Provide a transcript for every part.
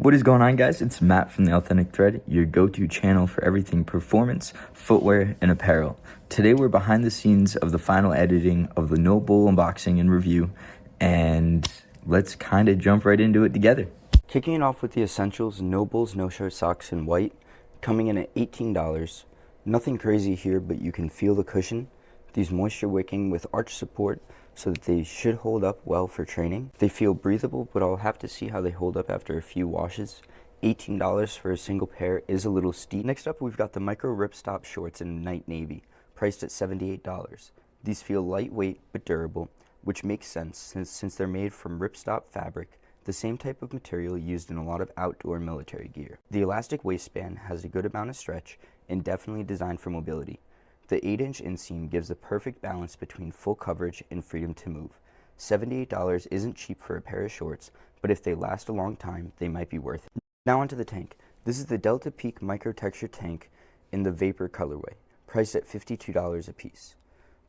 What is going on, guys? It's Matt from The Authentic Thread, your go-to channel for everything performance, footwear, and apparel. Today we're behind the scenes of the final editing of the NOBULL unboxing and review, and let's kind of jump right into it together. Kicking it off with the essentials, NOBULL's no-shirt socks in white, coming in at $18. Nothing crazy here, but you can feel the cushion. These moisture wicking with arch support, so that they should hold up well for training. They feel breathable, but I'll have to see how they hold up after a few washes. $18 for a single pair is a little steep. Next up, we've got the micro ripstop shorts in night navy, priced at $78. These feel lightweight but durable, which makes sense since they're made from ripstop fabric, the same type of material used in a lot of outdoor military gear. The elastic waistband has a good amount of stretch and definitely designed for mobility. The 8-inch inseam gives the perfect balance between full coverage and freedom to move. $78 isn't cheap for a pair of shorts, but if they last a long time, they might be worth it. Now onto the tank. This is the Delta Peak Micro Texture Tank in the Vapor colorway, priced at $52 a piece.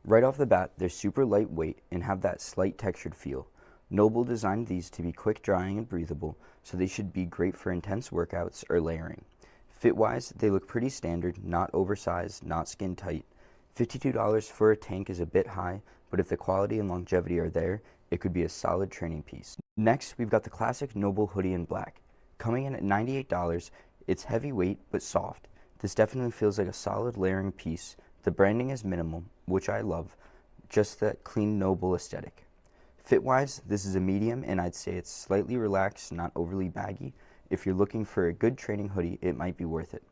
Right off the bat, they're super lightweight and have that slight textured feel. NOBULL designed these to be quick drying and breathable, so they should be great for intense workouts or layering. Fit-wise, they look pretty standard, not oversized, not skin tight. $52 for a tank is a bit high, but if the quality and longevity are there, it could be a solid training piece. Next, we've got the classic NOBULL hoodie in black. Coming in at $98, it's heavyweight but soft. This definitely feels like a solid layering piece. The branding is minimal, which I love, just that clean NOBULL aesthetic. Fit-wise, this is a medium, and I'd say it's slightly relaxed, not overly baggy. If you're looking for a good training hoodie, it might be worth it.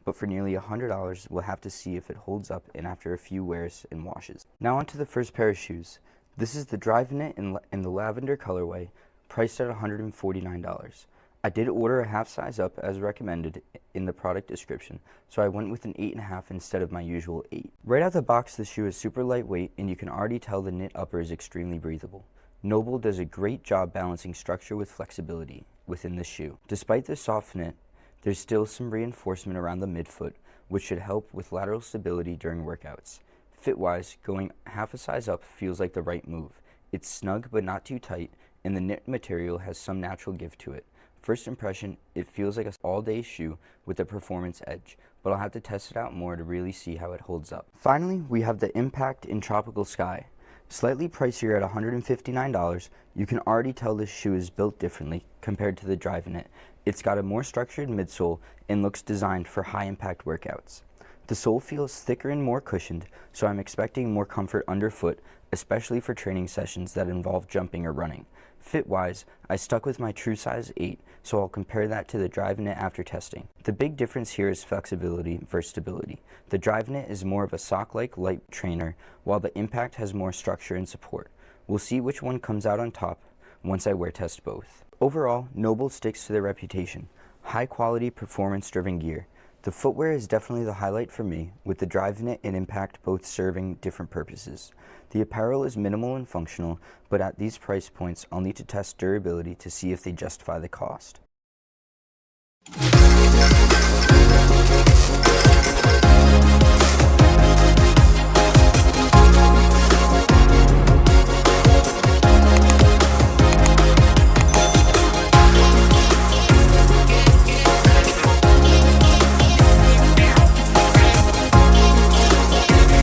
But for nearly $100, we'll have to see if it holds up and after a few wears and washes. Now onto the first pair of shoes. This is the Drive Knit in the lavender colorway, priced at $149. I did order a half size up as recommended in the product description, so I went with an 8.5 instead of my usual 8. Right out the box, the shoe is super lightweight, and you can already tell the knit upper is extremely breathable. NOBULL does a great job balancing structure with flexibility within the shoe. Despite the soft knit, there's still some reinforcement around the midfoot, which should help with lateral stability during workouts. Fit-wise, going half a size up feels like the right move. It's snug but not too tight, and the knit material has some natural give to it. First impression, it feels like an all-day shoe with a performance edge, but I'll have to test it out more to really see how it holds up. Finally, we have the Impact in Tropical Sky. Slightly pricier at $159, you can already tell this shoe is built differently compared to the Drive Knit. It's got a more structured midsole and looks designed for high-impact workouts. The sole feels thicker and more cushioned, so I'm expecting more comfort underfoot, especially for training sessions that involve jumping or running. Fit-wise, I stuck with my true size 8, so I'll compare that to the Drive Knit after testing. The big difference here is flexibility versus stability. The Drive Knit is more of a sock-like light trainer, while the Impact has more structure and support. We'll see which one comes out on top once I wear test both. Overall, NOBULL sticks to their reputation. High-quality, performance-driven gear. The footwear is definitely the highlight for me, with the Drive Knit and Impact both serving different purposes. The apparel is minimal and functional, but at these price points, I'll need to test durability to see if they justify the cost.